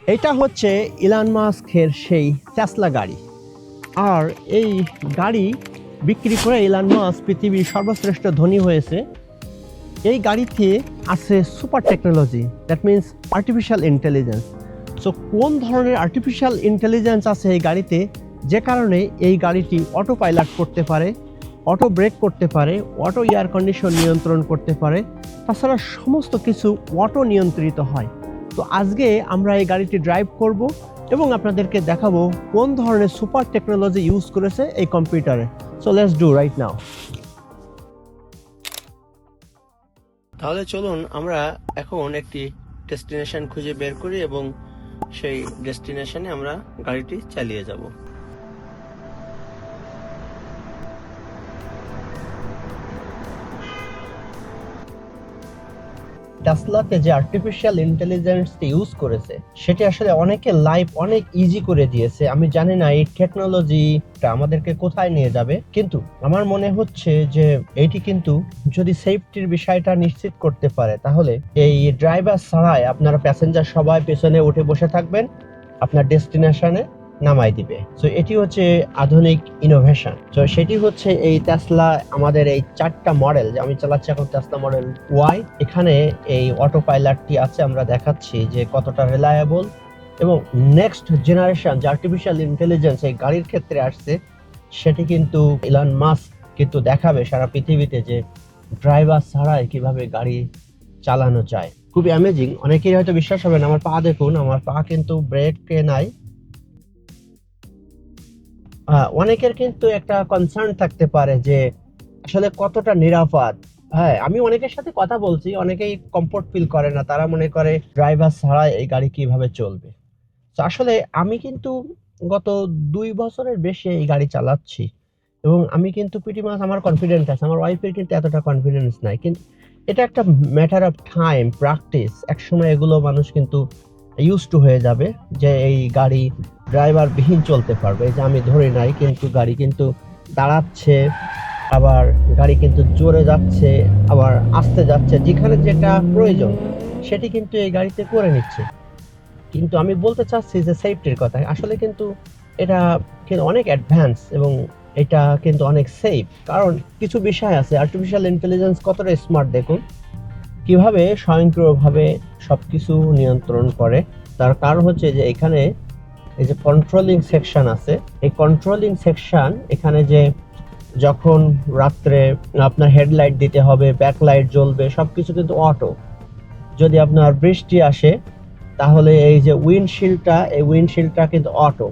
এটা হচ্ছে ইলন মাস্কের সেই টেসলা গাড়ি। আর এই গাড়ি বিক্রি করে ইলন মাস্ক পৃথিবীর সর্বশ্রেষ্ঠ ধনী হয়েছে। এই গাড়িতে আছে super technology, that means artificial intelligence. So কোন ধরনের আর্টিফিশিয়াল ইন্টেলিজেন্স আছে এই গাড়িতে, যে কারণে এই গাড়িটি অটো পাইলট করতে পারে, অটো ব্রেক করতে পারে, অটো এয়ার কন্ডিশন নিয়ন্ত্রণ করতে পারে, তাছাড়া সমস্ত কিছু অটো নিয়ন্ত্রিত হয়। তো আজকে আমরা এই গাড়িটি ড্রাইভ করব এবং আপনাদেরকে দেখাবো কোন ধরনের সুপার টেকনোলজি ইউজ করেছে এই কম্পিউটারে। So let's do right now. তাহলে চলুন আমরা এখন একটি ডেস্টিনেশন খুঁজে বের করি এবং সেই ডেস্টিনেশনে আমরা গাড়িটি চালিয়ে যাব। টেসলাতে যে আর্টিফিশিয়াল ইন্টেলিজেন্সটি ইউজ করেছে সেটি আসলে অনেকের লাইফ অনেক ইজি করে দিয়েছে। আমি জানি না এই টেকনোলজিটা আমাদেরকে কোথায় নিয়ে যাবে, কিন্তু আমার মনে হচ্ছে যে এইটি কিন্তু যদি সেফটির বিষয়টা নিশ্চিত করতে পারে, তাহলে এই ড্রাইভার ছাড়াই আপনারা প্যাসেঞ্জার সবাই পেছনে উঠে বসে থাকবেন, আপনার ডেস্টিনেশনে নামাই দিবে। সো এটি হচ্ছে আধুনিক ইনোভেশন। তো সেটি হচ্ছে এই টেসলা, আমাদের এই 4টা মডেল যে আমি চালাচ্ছি এখন, টেসলা মডেল ওয়াই। এখানে এই অটো পাইলটটি আছে, আমরা দেখাচ্ছি যে কতটা রিলায়েবল। এবং নেক্সট জেনারেশন যে আর্টিফিশিয়াল ইন্টেলিজেন্স এই গাড়ির ক্ষেত্রে আসছে, সেটি কিন্তু ইলন মাস্ক কিন্তু দেখাবে সারা পৃথিবীতে যে ড্রাইভার ছাড়াই কিভাবে গাড়ি চালানো যায়। খুবই অ্যামেজিং। অনেকেই হয়তো বিশ্বাস হবে না, আমার পা দেখুন, আমার পা কিন্তু ব্রেকে নাই। অনেকের কিন্তু একটা কনসার্ন থাকতে পারে যে আসলে কতটা নিরাপদ। হ্যাঁ, আমি অনেকের সাথে কথা বলছি, অনেকেই কমফোর্ট ফিল করে না, তারা মনে করে ড্রাইভার ছাড়া এই গাড়ি কিভাবে চলবে। তো আসলে আমি কিন্তু গত 2 বছরের বেশি এই গাড়ি চালাচ্ছি এবং আমি কিন্তু প্রিটি মাচ আমার কনফিডেন্স আছে। আমার ওয়াইফের কিন্তু এতটা কনফিডেন্স নাই, কিন্তু এটা একটা ম্যাটার অফ টাইম, প্র্যাকটিস। একসময় এগুলো মানুষ কিন্তু ইউজ টু হয়ে যাবে যে এই গাড়ি ড্রাইভার বিহীন চলতে পারবে। এই যে আমি ধরে নাই, কিন্তু গাড়ি কিন্তু দাঁড়াচ্ছে, আবার গাড়ি কিন্তু জোরে যাচ্ছে, আবার আস্তে যাচ্ছে, যেখানে যেটা প্রয়োজন সেটি কিন্তু এই গাড়িতে করে নিচ্ছে। কিন্তু আমি বলতে চাচ্ছি যে সেফটির কথা, আসলে কিন্তু এটা কিন্তু অনেক অ্যাডভান্স এবং এটা কিন্তু অনেক সেফ। কারণ কিছু বিষয় আছে, আর্টিফিশিয়াল ইন্টেলিজেন্স কতটা স্মার্ট দেখুন, কিভাবে স্বয়ংক্রিয়ভাবে সবকিছু নিয়ন্ত্রণ করে। তার কারণ হচ্ছে যে এখানে এই যে কন্ট্রোলিং সেকশন আছে, এই কন্ট্রোলিং সেকশন এখানে যে যখন রাত্রে আপনার হেডলাইট দিতে হবে, ব্যাকলাইট জ্বলবে, সবকিছু কিন্তু অটো। যদি আপনার বৃষ্টি আসে তাহলে এই যে উইন্ডশিল্ডটা, এই উইন্ডশিল্ডটা কিন্তু অটো।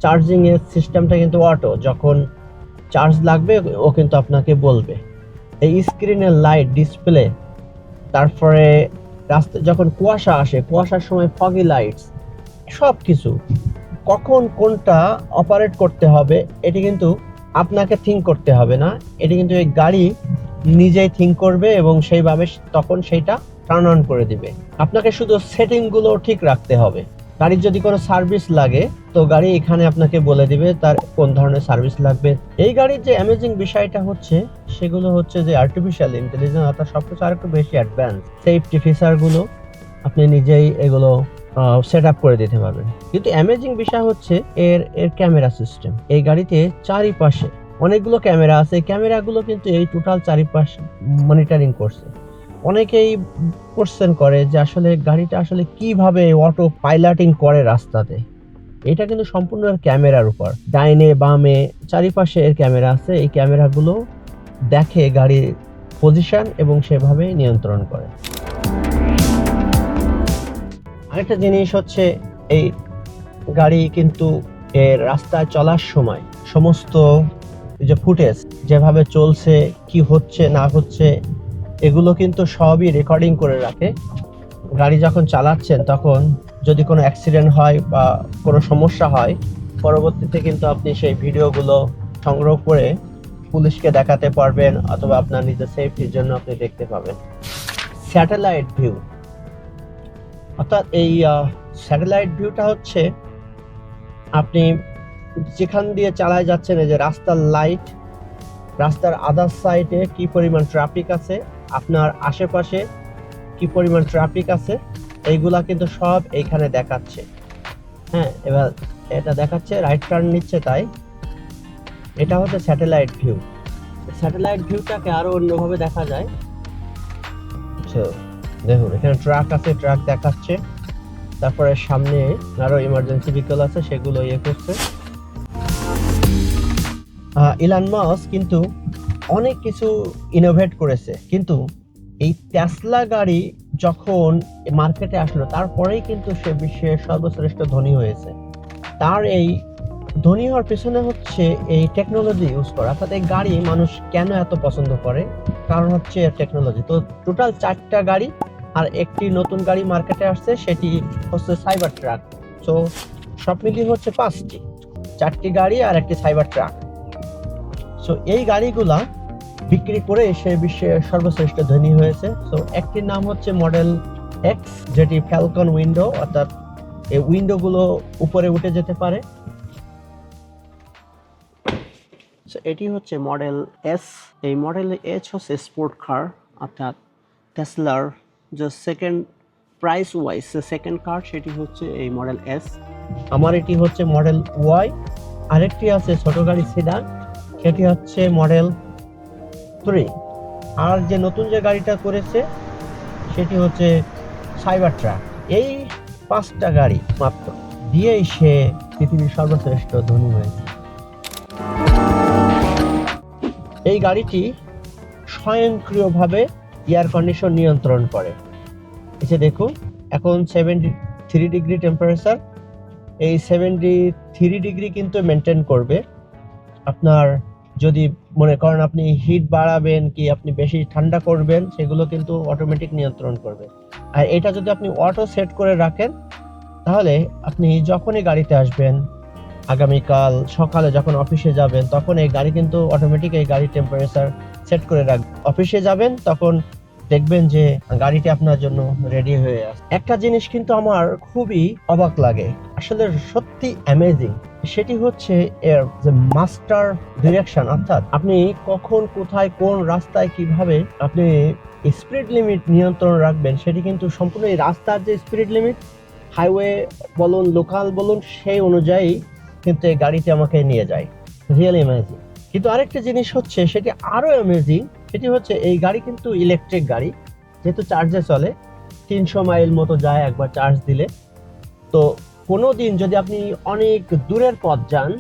চার্জিং এর সিস্টেমটা কিন্তু অটো, যখন চার্জ লাগবে ও কিন্তু আপনাকে বলবে। এই স্ক্রিনের লাইট ডিসপ্লে, তারপরে রাস্তায় যখন কুয়াশা আসে, কুয়াশার সময় ফগি লাইটস, সব কিছু কখন কোনটা অপারেট করতে হবে এটি কিন্তু আপনাকে থিঙ্ক করতে হবে না, এটি কিন্তু এই গাড়ি নিজেই থিঙ্ক করবে এবং সেইভাবে তখন সেইটা টার্ন অন করে দিবে। আপনাকে শুধু সেটিং গুলো ঠিক রাখতে হবে। গাড়ির যদি কোনো সার্ভিস লাগে তো গাড়ি এখানে আপনাকে বলে দিবে তার কোন ধরনের সার্ভিস লাগবে। এই গাড়ির যে অ্যামেজিং বিষয়টা হচ্ছে সেগুলো হচ্ছে যে আর্টিফিশিয়াল ইন্টেলিজেন্স, অর্থাৎ সবকিছু আর একটু বেশি অ্যাডভান্স। সেফটি ফিচার গুলো আপনি নিজেই এগুলো সেট আপ করে দিতে পারবেন। কিন্তু অ্যামেজিং বিষয় হচ্ছে এর ক্যামেরা সিস্টেম। এই গাড়িতে চারিপাশে অনেকগুলো ক্যামেরা আছে, ক্যামেরাগুলো কিন্তু এই টোটাল চারিপাশে মনিটরিং করছে। অনেকেই কোশ্চেন করে যে আসলে গাড়িটা আসলে কিভাবে অটো পাইলটিং করে রাস্তাতে। এটা কিন্তু সম্পূর্ণ ক্যামেরার উপর, ডাইনে বামে চারিপাশে এর ক্যামেরা আছে। এই ক্যামেরাগুলো দেখে গাড়ির পজিশন এবং সেভাবে নিয়ন্ত্রণ করে। আরেকটা জিনিস হচ্ছে এই গাড়ি কিন্তু এর রাস্তায় চলার সময় সমস্ত যে ফুটেজ, যেভাবে চলছে, কি হচ্ছে না হচ্ছে, এগুলো কিন্তু সবই রেকর্ডিং করে রাখে। গাড়ি যখন চালাচ্ছেন তখন যদি কোনো অ্যাক্সিডেন্ট হয় বা কোনো সমস্যা হয়, পরবর্তীতে কিন্তু আপনি সেই ভিডিওগুলো সংগ্রহ করে পুলিশকে দেখাতে পারবেন, অথবা আপনার নিজের সেফটির জন্য আপনি দেখতে পাবেন। স্যাটেলাইট ভিউ, অর্থাৎ এই স্যাটেলাইট ভিউটা হচ্ছে আপনি যেখান দিয়ে চালায় যাচ্ছেন, এই যে রাস্তার লাইট, রাস্তার আদার সাইডে কি পরিমাণ ট্রাফিক আছে, আপনার আশেপাশে কি পরিমাণ ট্রাফিক আছে, এইগুলা কিন্তু সব এইখানে দেখাচ্ছে। হ্যাঁ, এবার এটা দেখাচ্ছে রাইট টার্ন নিচ্ছে, তাই এটা হচ্ছে স্যাটেলাইট ভিউ। স্যাটেলাইট ভিউটাকে আরো অন্যভাবে দেখা যায়। তো দেখুন এখানে ট্রাক আছে, ট্রাক দেখাচ্ছে, তারপরে সামনে আরো ইমার্জেন্সি ভেহিকল আছে, সেগুলো ইয়ে করছে। ইলন মাস্ক কিন্তু অনেক কিছু ইনোভেট করেছে, কিন্তু এই টেসলা গাড়ি যখন মার্কেটে আসলো তারপরেই কিন্তু সে বিশ্বের সর্বশ্রেষ্ঠ ধনী হয়েছে। তার এই ধনী হওয়ার পেছনে হচ্ছে এই টেকনোলজি ইউজ করা, অর্থাৎ এই গাড়ি মানুষ কেন এত পছন্দ করে, কারণ হচ্ছে টেকনোলজি। তো টোটাল 4টা গাড়ি আর একটি নতুন গাড়ি মার্কেটে আসছে, সেটি হচ্ছে সাইবার ট্রাক। তো সব মিলিয়ে হচ্ছে 5টি, 4টি গাড়ি আর একটি সাইবার ট্রাক। সো এই গাড়িগুলা বিক্রি করে সে বিশ্বের সর্বশ্রেষ্ঠ ধনী হয়েছে। সো একটির নাম হচ্ছে মডেল এক্স, যেটি ফ্যালকন উইন্ডো, অর্থাৎ এই উইন্ডোগুলো উপরে উঠে যেতে পারে। সো এটি হচ্ছে মডেল এস। এই মডেল এস হচ্ছে স্পোর্ট কার, অর্থাৎ টেসলার যে সেকেন্ড প্রাইস ওয়াইজ সেকেন্ড কার, সেটি হচ্ছে এই মডেল এস। আমার এটি হচ্ছে মডেল ওয়াই। আরেকটি আছে ছোট গাড়ি সেডান, সেটি হচ্ছে মডেল 3। আর যে নতুন যে গাড়িটা করেছে সেটি হচ্ছে সাইবার ট্রাক। এই 5টা গাড়ি মাত্র দিয়েই সে পৃথিবীর সর্বশ্রেষ্ঠ ধনী হয়েছে। এই গাড়িটি স্বয়ংক্রিয়ভাবে এয়ার কন্ডিশন নিয়ন্ত্রণ করে। এসে দেখুন এখন 73 ডিগ্রি টেম্পারেচার, এই 73 ডিগ্রি কিন্তু মেনটেন করবে। আপনার যদি মনে করেন আপনি হিট বাড়াবেন কি আপনি বেশি ঠান্ডা করবেন, সেগুলো কিন্তু অটোমেটিক নিয়ন্ত্রণ করবে। আর এটা যদি আপনি অটো সেট করে রাখেন, তাহলে আপনি যখনই গাড়িতে আসবেন, আগামীকাল সকালে যখন অফিসে যাবেন, তখন এই গাড়ি কিন্তু অটোমেটিক এই গাড়ির টেম্পারেচার সেট করে রাখবে। অফিসে যাবেন তখন দেখবেন যে গাড়িটি আপনার জন্য রেডি হয়ে আসে। একটা জিনিস কিন্তু আমার খুবই অবাক লাগে, আসলে সত্যি অ্যামেজিং, সেটি হচ্ছে এর যে মাস্টার ডিরেকশন, অর্থাৎ আপনি কখন কোথায় কোন রাস্তায় কিভাবে আপনি স্পিড লিমিট নিয়ন্ত্রণ রাখবেন, সেটি কিন্তু সম্পূর্ণ এই রাস্তার যে স্পিড লিমিট, হাইওয়ে বলুন লোকাল বলুন, সেই অনুযায়ী কিন্তু এই গাড়িতে আমাকে নিয়ে যায়। Really amazing. কিন্তু আরেকটা জিনিস হচ্ছে সেটি আরো অ্যামেজিং, সেটি হচ্ছে এই গাড়ি কিন্তু ইলেকট্রিক গাড়ি, যেহেতু চার্জে চলে, 300 মাইল মতো যায় একবার চার্জ দিলে। তো কোনো দিন যদি আপনি অনেক দূরের পথ যান,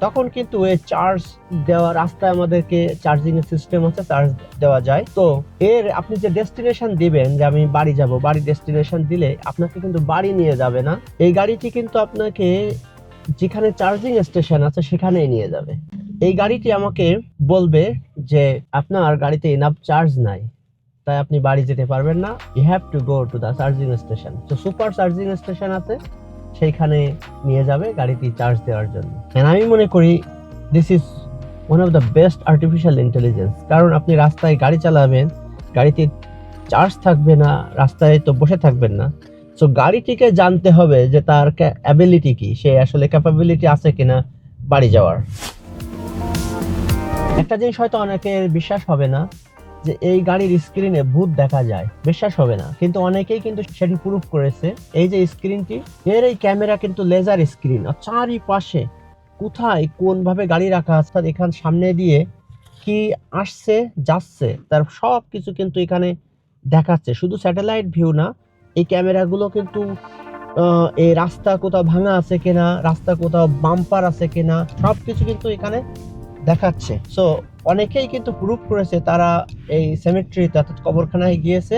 তখন কিন্তু এই চার্জ দেওয়া রাস্তায় আমাদেরকে চার্জিং এর সিস্টেম আছে, চার্জ দেওয়া যায়। তো এর আপনি যে ডেস্টিনেশন দিবেন, যে আমি বাড়ি যাব, বাড়ি ডেস্টিনেশন দিলে আপনাকে কিন্তু বাড়ি নিয়ে যাবে না, এই গাড়িটি কিন্তু আপনাকে যেখানে চার্জিং স্টেশন আছে সেখানেই নিয়ে যাবে। এই গাড়িটি আমাকে বলবে যে আপনার গাড়িতে এনাফ চার্জ নাই, তাই আপনি বাড়ি যেতে পারবেন না, you have to go to the charging station. তো সুপার চার্জিং স্টেশন আছে, সেইখানে নিয়ে যাবে গাড়িটি চার্জ দেওয়ার জন্য। আমি মনে করি this is one of the best artificial intelligence, কারণ আপনি রাস্তায় গাড়ি চালাবেন, গাড়িতে চার্জ থাকবে না, রাস্তায় তো বসে থাকবেন না। সো গাড়িটিকে জানতে হবে যে তার অ্যাবিলিটি কি, সে আসলে ক্যাপাবিলিটি আছে কিনা বাড়ি যাওয়ার। একটা জিনিস হয়তো অনেকের বিশ্বাস হবে না, যে এই গাড়ির স্ক্রিনে ভূত দেখা যায়, বিশ্বাস হবে না, কিন্তু অনেকেই কিন্তু সেটি প্রুফ করেছে। এই যে স্ক্রিনটি, এর এই ক্যামেরা কিন্তু লেজার স্ক্রিন, আর চারিপাশে কোথায় কোন ভাবে গাড়ি রাখা আছে, এখান সামনে দিয়ে কি আসছে যাচ্ছে, তার সব কিছু কিন্তু এখানে দেখাচ্ছে। শুধু স্যাটেলাইট ভিউ না, এই ক্যামেরাগুলো কিন্তু এই রাস্তা কোথাও ভাঙা আছে কিনা, রাস্তা কোথাও বাম্পার আছে কিনা, সবকিছু কিন্তু এখানে দেখাচ্ছে। সো অনেকেই কিন্তু প্রুফ করেছে, তারা এই সেমেট্রিতে অর্থাৎ কবরখানায় গিয়েছে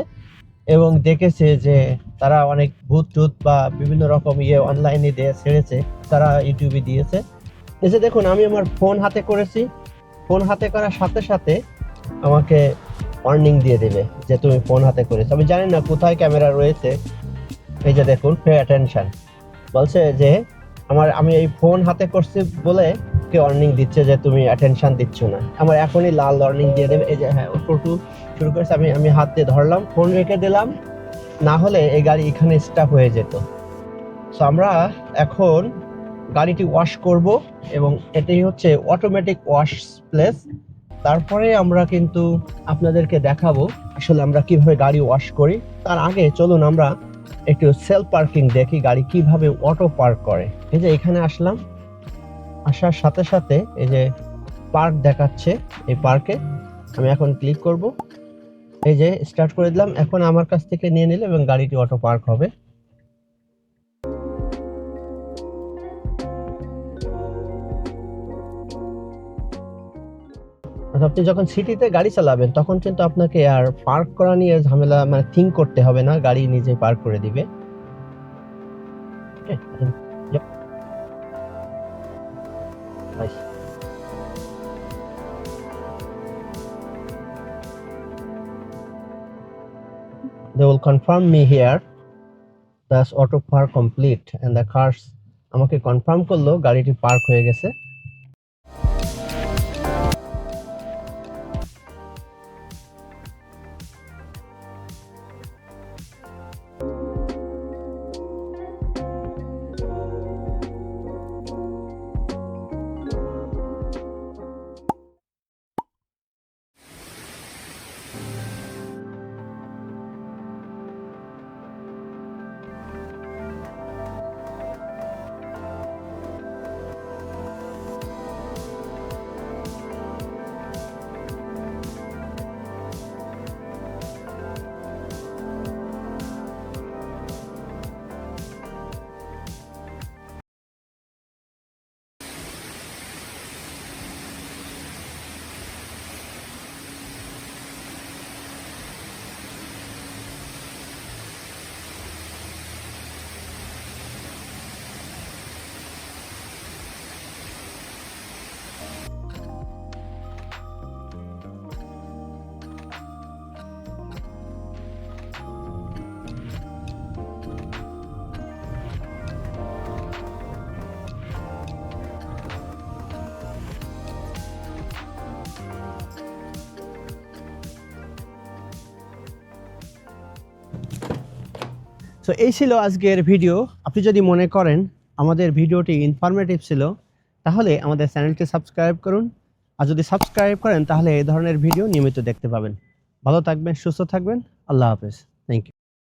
এবং দেখেছে যে তারা অনেক ভূত টুত বা বিভিন্ন রকম অনলাইনে দিয়ে ছেড়েছে, তারা ইউটিউবে দিয়েছে। এই যে দেখুন, আমি আমার ফোন হাতে করেছি, ফোন হাতে করার সাথে সাথে আমাকে ওয়ার্নিং দিয়ে দেবে যে তুমি ফোন হাতে করেছো। আমি জানি না কোথায় ক্যামেরা রয়েছে, এই যে দেখুন পে অ্যাটেনশন বলছে যে আমি এই ফোন হাতে করছি বলে কে ওয়ার্নিং দিচ্ছে যে তুমি অ্যাটেনশন দিচ্ছ না। আমার এখনই লাল ওয়ার্নিং দিয়ে দেবে। এই যে হ্যাঁ, টোটো শুরু করেছে, আমি হাত দিয়ে ধরলাম, ফোন রেখে দিলাম, না হলে এই গাড়ি এখানে স্টপ হয়ে যেত। সো আমরা এখন গাড়িটি ওয়াশ করব, এবং এটাই হচ্ছে অটোমেটিক ওয়াশ প্লেস। তারপরে আমরা কিন্তু আপনাদেরকে দেখাবো আসলে আমরা কিভাবে গাড়ি ওয়াশ করি। তার আগে চলুন আমরা একটু সেলফ পার্কিং দেখি গাড়ি কিভাবে অটো পার্ক করে। এই যে এখানে আসলাম, আসার সাথে সাথে এই যে পার্ক দেখাচ্ছে, এই পার্কে আমি এখন ক্লিক করব। এই যে স্টার্ট করে দিলাম, এখন আমার কাছ থেকে নিয়ে নিলে এবং গাড়িটি অটো পার্ক হবে। আপনি যখন সিটিতে গাড়ি চালাবেন তখন কিন্তু আপনাকে আর পার্ক করা নিয়ে ঝামেলা মানে থিঙ্ক করতে হবে না, গাড়ি নিজে পার্ক করে দিবে। Yep. Nice. They will confirm me here thus auto park complete and the cars আমাকে কনফার্ম করলো গাড়িটি পার্ক হয়ে গেছে। সো এই ছিল আজকের ভিডিও। আপনি যদি মনে করেন আমাদের ভিডিওটি ইনফরমেটিভ ছিল তাহলে আমাদের চ্যানেলটি সাবস্ক্রাইব করুন, আর যদি সাবস্ক্রাইব করেন তাহলে এই ধরনের ভিডিও নিয়মিত দেখতে পাবেন। ভালো থাকবেন, সুস্থ থাকবেন, আল্লাহ হাফেজ, থ্যাংক ইউ।